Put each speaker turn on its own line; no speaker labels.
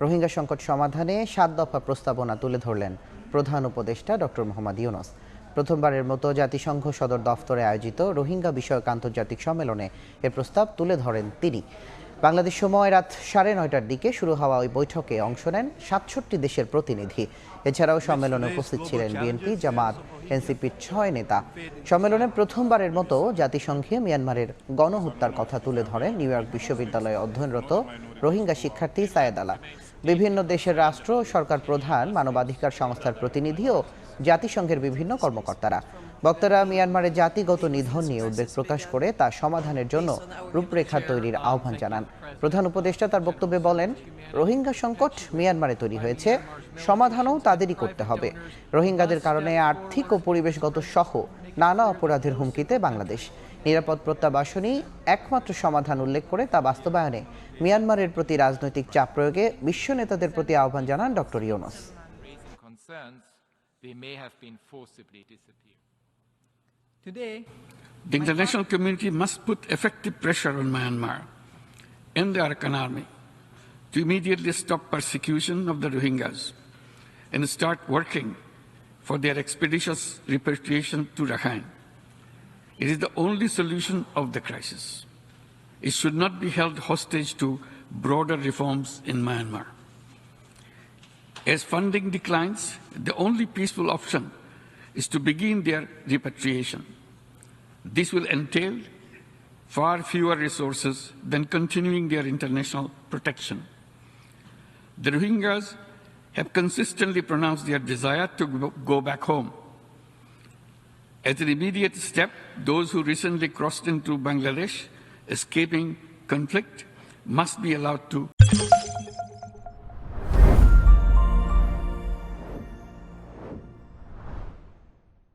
রোহিঙ্গা সংকট সমাধানে ৭ দফা প্রস্তাবনা তুলে ধরলেন প্রধান উপদেষ্টা ডক্টর মোহাম্মদ ইউনূস। প্রথমবারের মতো জাতিসংঘ সদর দফতরে আয়োজিত রোহিঙ্গা বিষয়ক আন্তর্জাতিক সম্মেলনে এ প্রস্তাব তুলে ধরেন তিনি। বাংলাদেশ সময় রাত 9:30টার দিকে শুরু হওয়া ওই বৈঠকে অংশ নেন ৬৭ দেশের প্রতিনিধি। এছাড়াও সম্মেলনে উপস্থিত ছিলেন বিএনপি, জামাত, এনসিপির ৬ নেতা। সম্মেলনে প্রথমবারের মতো জাতিসংঘে মিয়ানমারের গণহত্যার কথা তুলে ধরেন নিউ ইয়র্ক বিশ্ববিদ্যালয়ে অধ্যয়নরত রোহিঙ্গা শিক্ষার্থী সায়েদ আলা। বিভিন্ন দেশের রাষ্ট্র সরকার প্রধান, মানবাধিকার সংস্থার প্রতিনিধি ও জাতিসংঘের বিভিন্ন কর্মকর্তারা। বক্তারা মিয়ানমারের জাতিগত নিধন নিয়ে উদ্বেগ প্রকাশ করে তা সমাধানের জন্য রূপরেখা তৈরির আহ্বান জানান। প্রধান উপদেষ্টা তার বক্তব্যে বলেন, রোহিঙ্গা সংকট মিয়ানমারে তৈরি হয়েছে, সমাধানও তাদেরই করতে হবে। রোহিঙ্গাদের কারণে আর্থিক ও পরিবেশগত সহ নানা অপরাধের হুমকিতে বাংলাদেশ। নিরাপদ প্রত্যাবাসনই একমাত্র সমাধান উল্লেখ করে তা বাস্তবায়নে মিয়ানমারের প্রতি রাজনৈতিক চাপ প্রয়োগে বিশ্ব নেতাদের প্রতি আহ্বান জানান doctor Yunus.
The international community must put effective pressure on Myanmar and the Arakan army to immediately stop persecution of the Rohingyas and start working for their expeditious repatriation to Rakhine. It is the only solution of the crisis. It should not be held hostage to broader reforms in Myanmar. As funding declines, the only peaceful option is to begin their repatriation. This will entail far fewer resources than continuing their international protection. The Rohingyas have consistently pronounced their desire to go back home. As an immediate step, those who recently crossed into Bangladesh, escaping conflict, must be allowed to